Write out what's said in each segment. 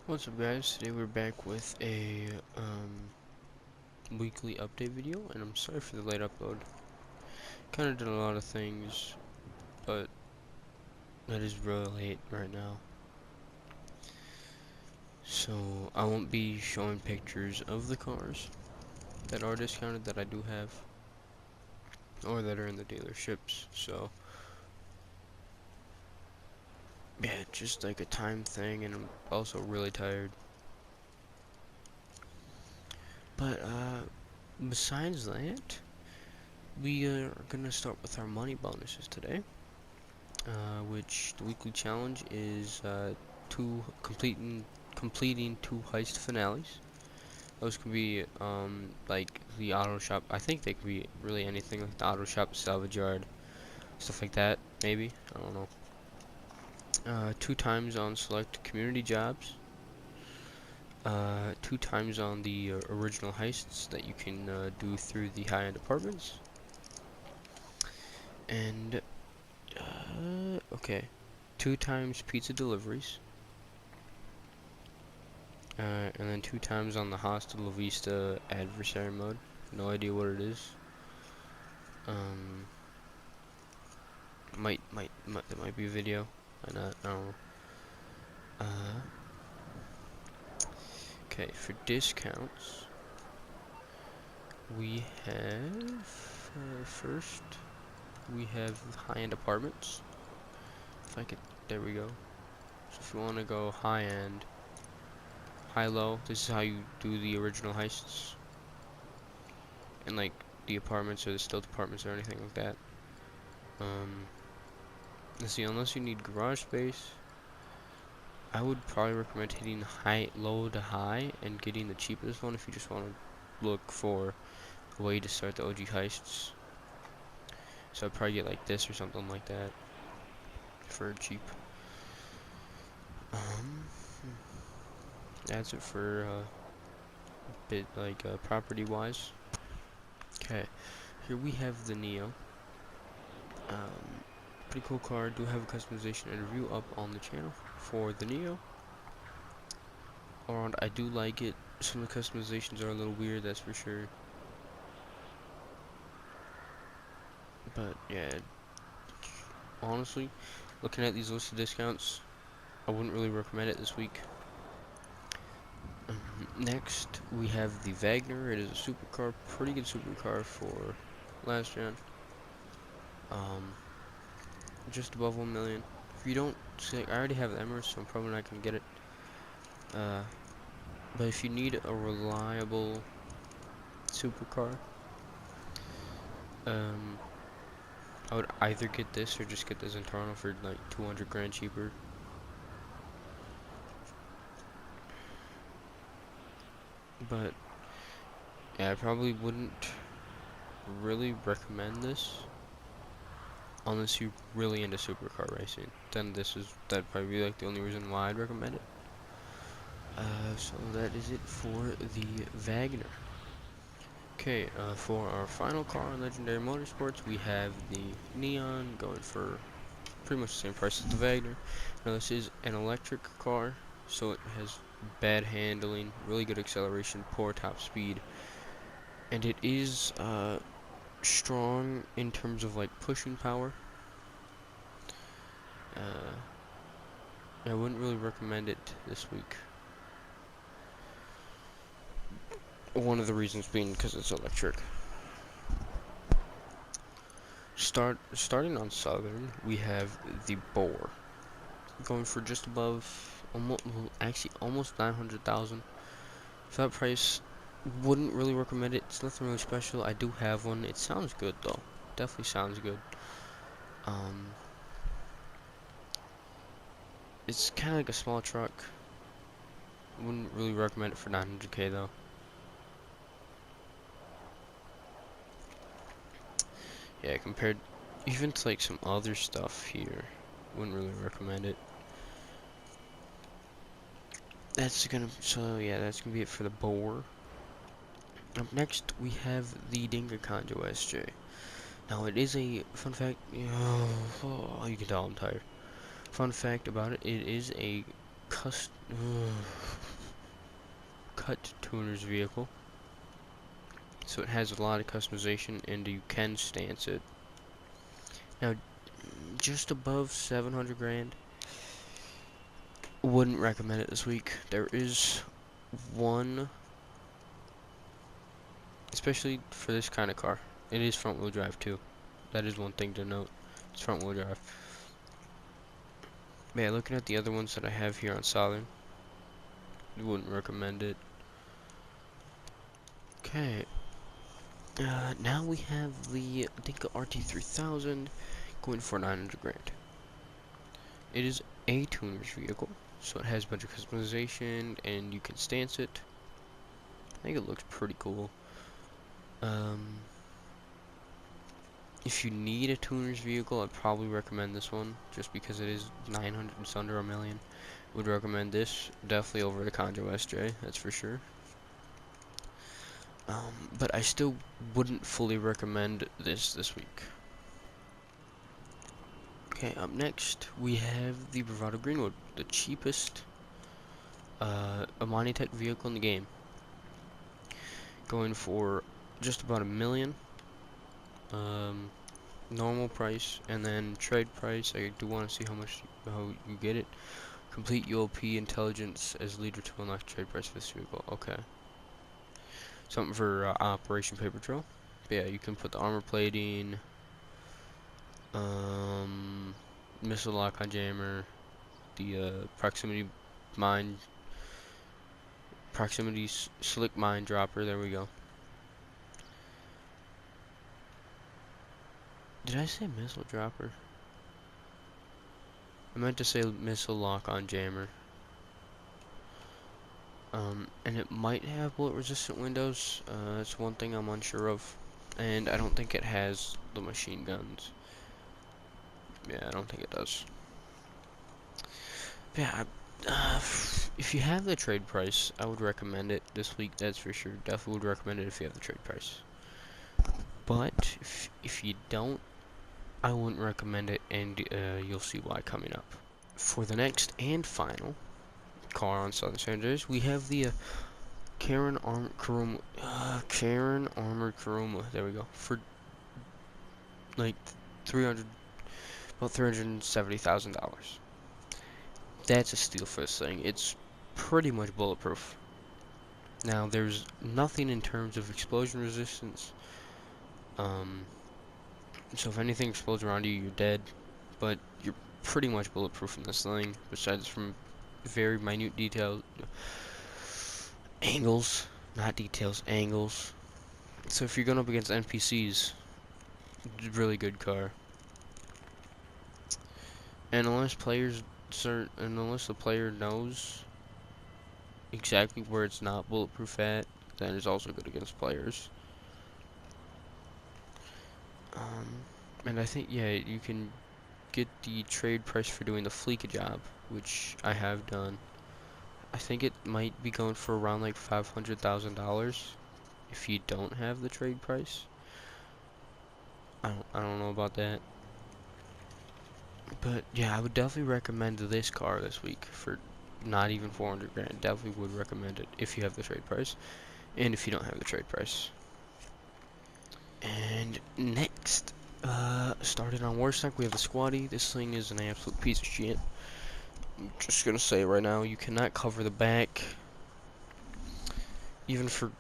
What's up, guys? Today we're back with a weekly update video, and I'm sorry for the late upload. Kind of did a lot of things, but it is really late right now. So I won't be showing pictures of the cars that are discounted that I do have, or that are in the dealerships. So yeah, it's just like a time thing, and I'm also really tired. But besides that, we are gonna start with our money bonuses today. Which the weekly challenge is two completing two heist finales. Those could be like the auto shop. I think they could be really anything, like the auto shop, salvage yard, stuff like that. Maybe, I don't know. 2 times on select community jobs. 2 times on the original heists that you can do through the high-end apartments. And okay, 2 times pizza deliveries. And then 2 times on the Hasta La Vista adversary mode. No idea what it is. That might be a video. Might not. I don't know. Okay, for discounts, we have first we have high-end apartments. If I could, there we go. So if you want to go high-end, high-low, this is how you do the original heists. And like the apartments or the stealth apartments or anything like that. Let's see, unless you need garage space, I would probably recommend hitting low to high and getting the cheapest one if you just want to look for a way to start the OG heists. So I'd probably get like this or something like that for cheap. That's it for bit like property wise. Okay, here we have the Neo. Pretty cool car. Do have a customization and review up on the channel for the Neo. And I do like it. Some of the customizations are a little weird, that's for sure. But yeah, honestly, looking at these listed discounts, I wouldn't really recommend it this week. Next, we have the Wagner. It is a supercar, pretty good supercar for last gen. Just above 1 million. If you don't say, I already have the Emirates, so I'm probably not gonna get it. But if you need a reliable supercar, I would either get this or just get this in Toronto for like 200 grand cheaper. But yeah, I probably wouldn't really recommend this unless you're really into supercar racing. Then that'd probably be like the only reason why I'd recommend it. So that is it for the Wagner. Okay, for our final car in Legendary Motorsports, we have the Neon going for pretty much the same price as the Wagner. Now this is an electric car, so it has bad handling, really good acceleration, poor top speed, and it is strong in terms of like pushing power. I wouldn't really recommend it this week. One of the reasons being because it's electric. Starting on Southern, we have the Boar, going for just above, almost 900,000. For that price, wouldn't really recommend it. It's nothing really special. I do have one. It sounds good though. Definitely sounds good. It's kind of like a small truck. Wouldn't really recommend it for 900K though. Yeah, compared even to like some other stuff here, wouldn't really recommend it. That's gonna be it for the Boar. Up next, we have the Dinga Conjo SJ. Now, it is a fun fact. You can tell I'm tired. Fun fact about it: it is a cut tuner's vehicle, so it has a lot of customization and you can stance it. Now, just above 700 grand, wouldn't recommend it this week. There is one, especially for this kind of car, it is front wheel drive too. That is one thing to note. It's front wheel drive. But yeah, looking at the other ones that I have here on Southern, wouldn't recommend it. Okay. Now we have the Dinka RT3000 going for 900 grand. It is a tuner's vehicle, so it has a bunch of customization and you can stance it. I think it looks pretty cool. If you need a tuner's vehicle, I'd probably recommend this one, just because it is 900, it's under $1 million. Would recommend this, definitely over the Conjo SJ, that's for sure. But I still wouldn't fully recommend this week. Okay, up next, we have the Bravado Greenwood, the cheapest Amani Tech vehicle in the game. Going for just about $1 million. Normal price, and then trade price. I do want to see how you get it. Complete ULP intelligence as leader to unlock trade price for this vehicle. Okay. Something for Operation Paper Trail. But yeah, you can put the armor plating, missile lock on jammer, the proximity slick mine dropper. There we go. Did I say missile dropper? I meant to say missile lock on jammer. And it might have bullet resistant windows. That's one thing I'm unsure of. And I don't think it has the machine guns. Yeah, I don't think it does. But yeah, if you have the trade price, I would recommend it this week, that's for sure. Definitely would recommend it if you have the trade price. But if you don't, I wouldn't recommend it, and you'll see why coming up. For the next and final car on Southern San Andreas, we have the Karen Armored Kuruma. There we go. For like about $370,000. That's a steal for this thing. It's pretty much bulletproof. Now, there's nothing in terms of explosion resistance. So if anything explodes around you, you're dead. But you're pretty much bulletproof in this thing, besides from very minute angles, not details, angles. So if you're going up against NPCs, really good car. And unless the player knows exactly where it's not bulletproof at, then it's also good against players. And I think, yeah, you can get the trade price for doing the Fleeka job, which I have done. I think it might be going for around like $500,000 if you don't have the trade price. I don't know about that. But yeah, I would definitely recommend this car this week for not even 400 grand. Definitely would recommend it if you have the trade price, and if you don't have the trade price. And next, started on Warstock, we have the Squatty. This thing is an absolute piece of shit. I'm just gonna say right now, you cannot cover the back. Even for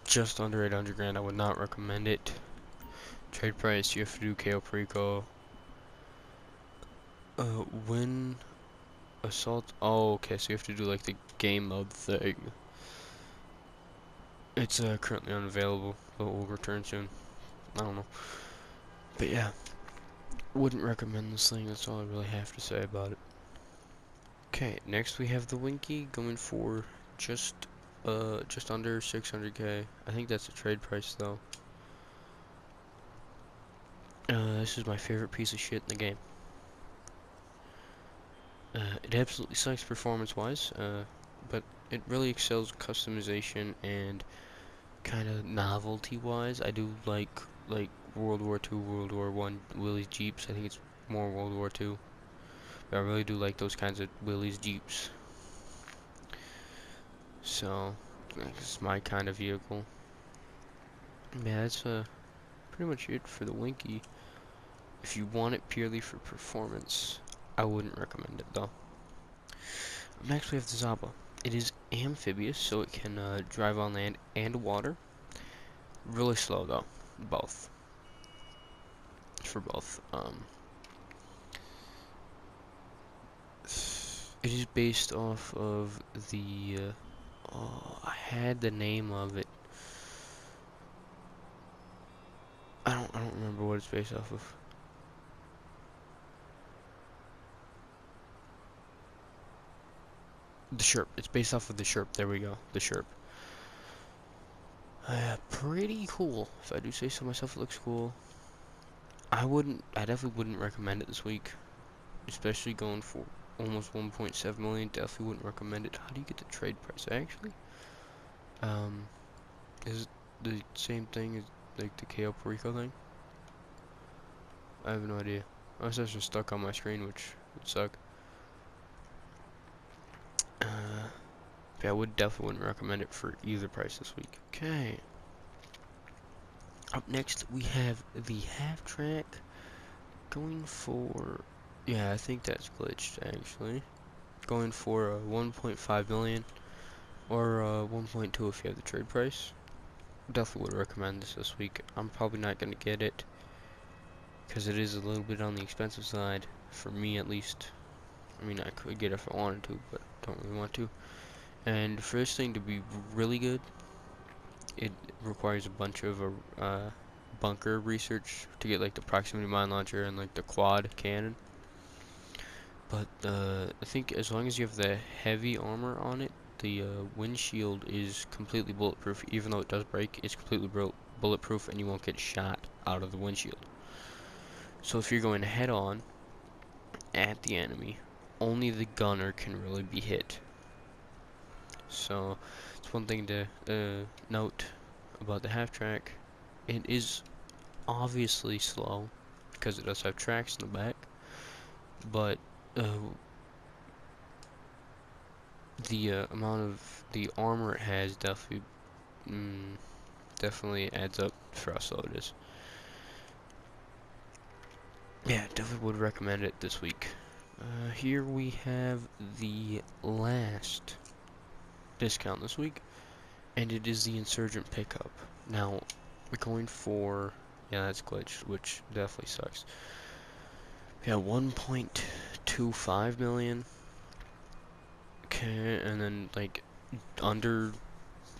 just under 800 grand, I would not recommend it. Trade price, you have to do KO pre-call. Win assault. Oh, okay, so you have to do like the game mode thing. It's currently unavailable, but will return soon. I don't know. But yeah, wouldn't recommend this thing. That's all I really have to say about it. Okay, next we have the Winky going for just under 600k. I think that's a trade price though. This is my favorite piece of shit in the game. It absolutely sucks performance-wise, but it really excels customization and kind of novelty-wise. I do like World War II, World War I Willys Jeeps. I think it's more World War II. But I really do like those kinds of Willys Jeeps. So, It's my kind of vehicle. Yeah, that's pretty much it for the Winky. If you want it purely for performance, I wouldn't recommend it though. Next we have the Zaba. It is amphibious, so it can drive on land and water. Really slow though, both. For both. It is based off of the. Oh, I had the name of it. I don't remember what it's based off of. The Sherp. It's based off of the Sherp. There we go. The Sherp. Pretty cool. If I do say so myself, it looks cool. I definitely wouldn't recommend it this week. Especially going for almost 1.7 million. Definitely wouldn't recommend it. How do you get the trade price? Actually, is it the same thing as like the KO Perico thing? I have no idea. Unless that's just stuck on my screen, which would suck. Yeah, I definitely wouldn't recommend it for either price this week. Okay. Up next, we have the half track going for. Yeah, I think that's glitched actually. Going for 1.5 million or 1.2 if you have the trade price. Definitely would recommend this week. I'm probably not gonna get it because it is a little bit on the expensive side for me at least. I mean, I could get it if I wanted to, but don't really want to. And for this thing to be really good, it requires a bunch of bunker research to get like the proximity mine launcher and like the quad cannon. But I think as long as you have the heavy armor on it, the windshield is completely bulletproof. Even though it does break, it's completely bulletproof, and you won't get shot out of the windshield. So if you're going head on at the enemy, only the gunner can really be hit. So it's one thing to note about the half track. It is obviously slow because it does have tracks in the back, but the amount of the armor it has definitely adds up for how slow it is. Yeah, definitely would recommend it this week. Here we have the last discount this week, and it is the Insurgent pickup. Now, we're going for, yeah, that's glitched, which definitely sucks. Yeah, 1.25 million. Okay, and then like under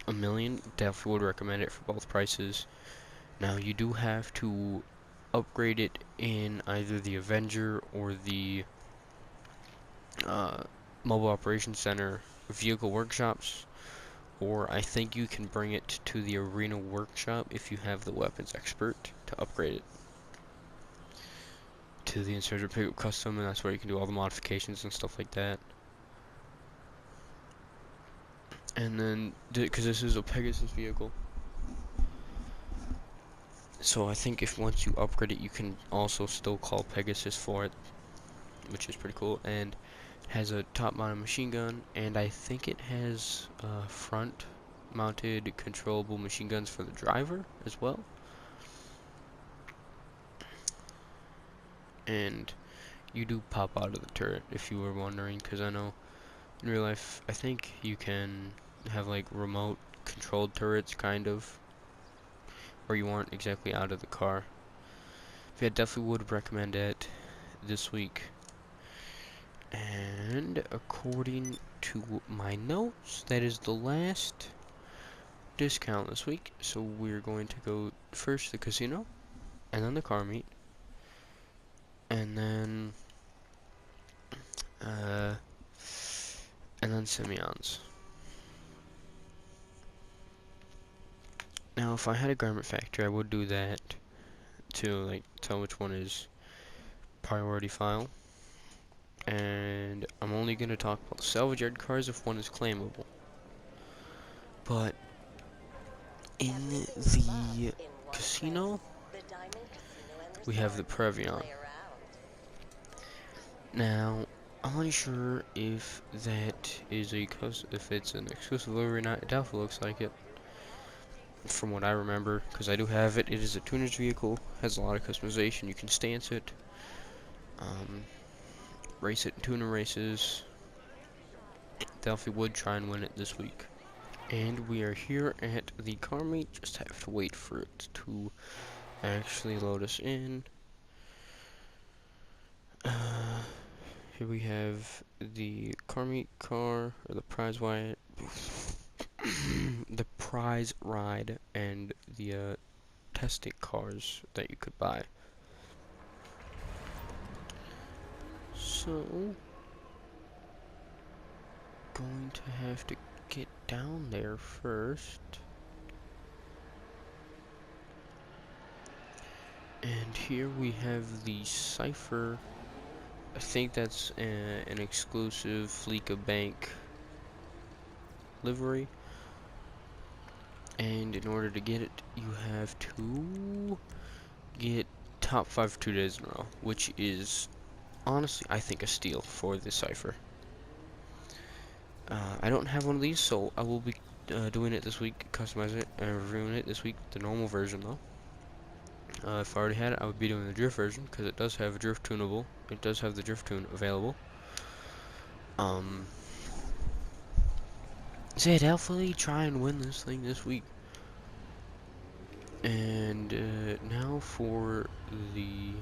a million, definitely would recommend it for both prices. Now, you do have to upgrade it in either the Avenger or the Mobile Operations Center vehicle workshops, or I think you can bring it to the Arena Workshop if you have the Weapons Expert to upgrade it to the Insurgent Pickup Custom, and that's where you can do all the modifications and stuff like that. And then, because this is a Pegasus vehicle, so I think if once you upgrade it, you can also still call Pegasus for it, which is pretty cool. And has a top-mounted machine gun, and I think it has front-mounted controllable machine guns for the driver as well. And you do pop out of the turret, if you were wondering, because I know in real life, I think you can have like remote controlled turrets, kind of, where you aren't exactly out of the car. Yeah, definitely would recommend it this week. And according to my notes, that is the last discount this week. So we're going to go first the casino, and then the car meet, and then Simeon's. Now, if I had a garment factory, I would do that to like tell which one is priority file. And I'm only gonna talk about the salvage yard cars if one is claimable. But in the casino, we have the Previon. Now, I'm unsure if that is if it's an exclusive livery or not. It definitely looks like it, from what I remember, because I do have it. It is a tuner's vehicle, has a lot of customization. You can stance it, um, race it in tuner races. Definitely would try and win it this week. And we are here at the car meet. Just have to wait for it to actually load us in. Here we have the car meet car, or the prize ride, the prize ride, and the testing cars that you could buy. So, going to have to get down there first. And here we have the Cypher. I think that's an exclusive Fleeca Bank livery. And in order to get it, you have to get top 5 for 2 days in a row, which is honestly, I think, a steal for the Cypher. I don't have one of these, so I will be doing it this week, customizing it, and reviewing it this week, the normal version though. If I already had it, I would be doing the drift version, because it does have a drift tunable. It does have the drift tune available. So yeah, definitely try and win this thing this week. And now for the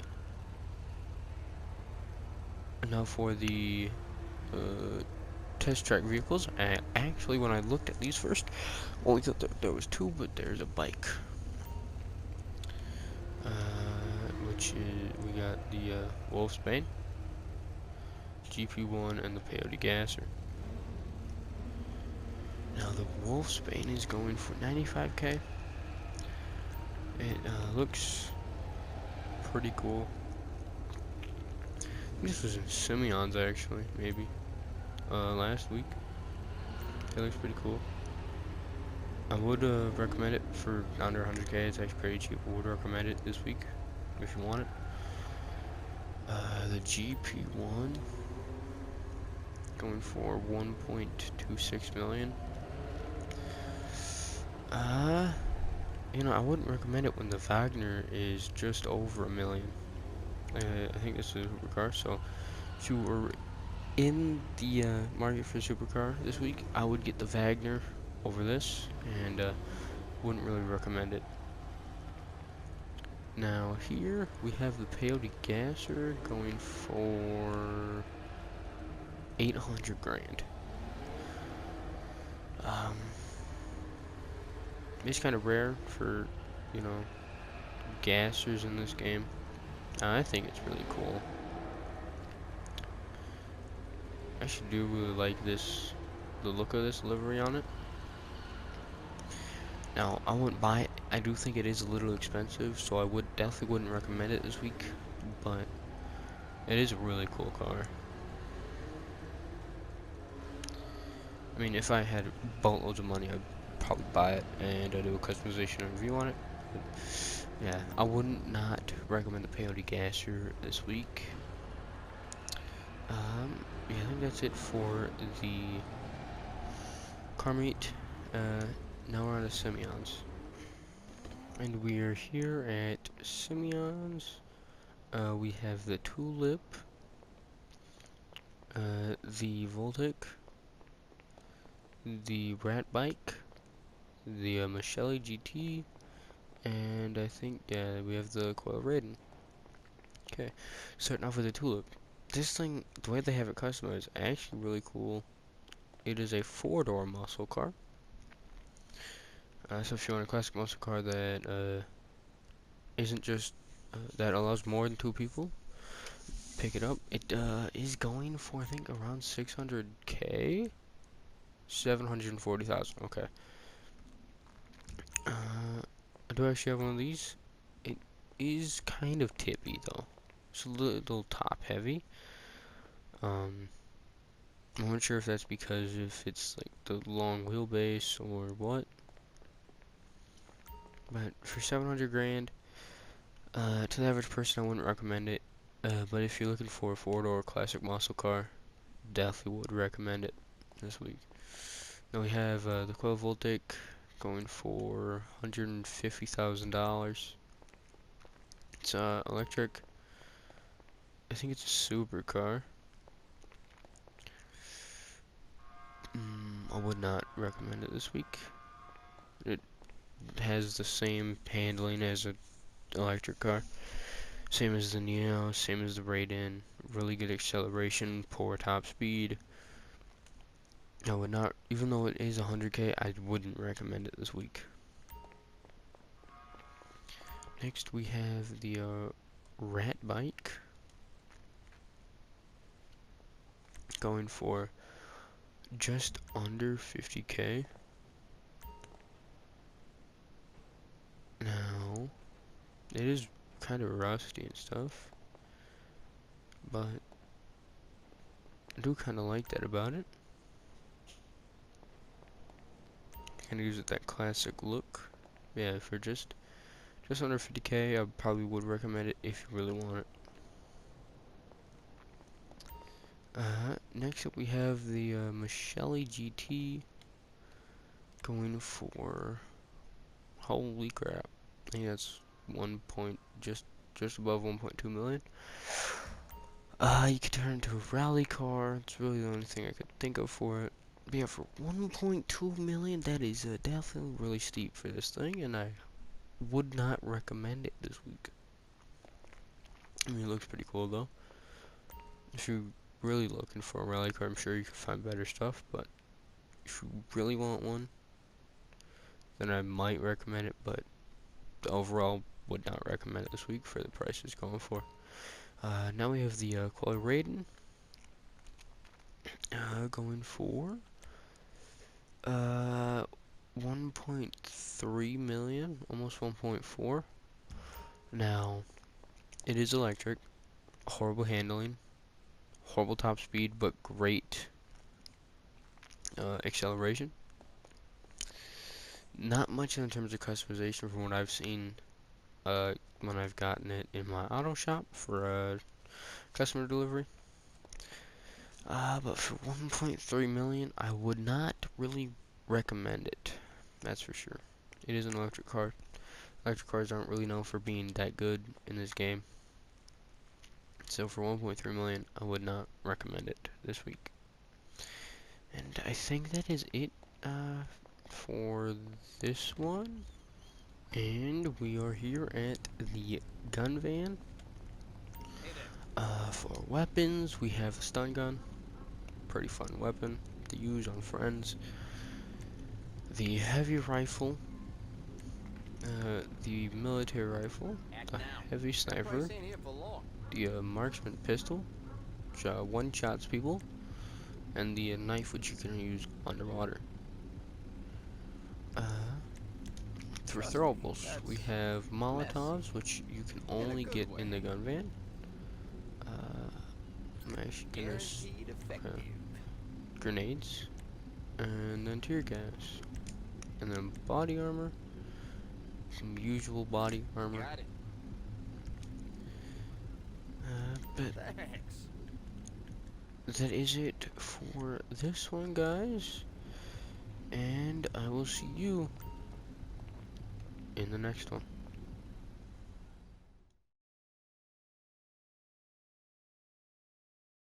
test track vehicles. Actually, when I looked at these first, only thought there was two, but there's a bike. Which is, we got the Wolfsbane, GP1, and the Peyote Gasser. Now the Wolfsbane is going for 95k. It looks pretty cool. I think this was in Simeon's actually, maybe last week. It looks pretty cool. I would recommend it for under 100k. It's actually pretty cheap. I would recommend it this week if you want it. The GP1 going for 1.26 million. You know, I wouldn't recommend it when the Wagner is just over 1 million. I think this is a supercar, so if you were in the market for a supercar this week, I would get the Wagner over this, and wouldn't really recommend it. Now here we have the Peyote Gasser going for 800 grand. It's kind of rare for, you know, gassers in this game. I think it's really cool. I actually do really like this, the look of this livery on it. Now, I wouldn't buy it. I do think it is a little expensive, so I definitely wouldn't recommend it this week, but it is a really cool car. I mean, if I had boatloads of money, I'd probably buy it and do a customization and review on it. But yeah, I wouldn't not recommend the Peyote Gasser this week. Yeah, I think that's it for the car meet. Now we're on to Simeon's. And we are here at Simeon's. We have the Tulip, the Voltic, the Rat Bike, the Michele GT, and I think, yeah, we have the Coil Raiden. Okay, starting off with the Tulip. This thing, the way they have it customized, is actually really cool. It is a 4-door muscle car. So if you want a classic muscle car that isn't just that allows more than 2 people, pick it up. It is going for, I think, around 600k, 740,000. Okay. I do actually have one of these. It is kind of tippy though. It's a little top heavy. I'm not sure if that's because if it's like the long wheelbase or what. But for 700 grand, to the average person, I wouldn't recommend it. But if you're looking for a 4-door classic muscle car, definitely would recommend it this week. Then we have the Coil Voltic going for $150,000. It's electric. I think it's a supercar. I would not recommend it this week. It has the same handling as an electric car. Same as the Neo, same as the Raiden. Really good acceleration, poor top speed. I would not, even though it is 100K, I wouldn't recommend it this week. Next we have the Rat Bike going for just under 50K. Now, it is kind of rusty and stuff, but I do kind of like that about it. Kind of gives it that classic look. Yeah, for just under 50K, I probably would recommend it if you really want it. Next up we have the Michele GT going for, holy crap, I think that's just above 1.2 million. You could turn it into a rally car. It's really the only thing I could think of for it. But yeah, for 1.2 million, that is definitely really steep for this thing, and I would not recommend it this week. I mean, it looks pretty cool though. If you're really looking for a rally car, I'm sure you can find better stuff, but if you really want one, then I might recommend it, but overall would not recommend it this week for the price it's going for. Now we have the Quali Raiden going for 1.3 million, almost 1.4. Now, it is electric, horrible handling, horrible top speed, but great acceleration. Not much in terms of customization from what I've seen when I've gotten it in my auto shop for customer delivery. But for 1.3 million, I would not really recommend it. That's for sure. It is an electric car. Electric cars aren't really known for being that good in this game. So for 1.3 million, I would not recommend it this week. And I think that is it for this one. And we are here at the gun van. For weapons, we have a stun gun. Pretty fun weapon to use on friends. The heavy rifle. The military rifle. A heavy sniper. The marksman pistol, which one-shots people. And the knife, which you can use underwater. For throwables, we have Molotovs, which you can only get in the gun van. My goodness. Grenades. And then tear gas. And then body armor. Some usual body armor. But that is it for this one, guys. And I will see you in the next one.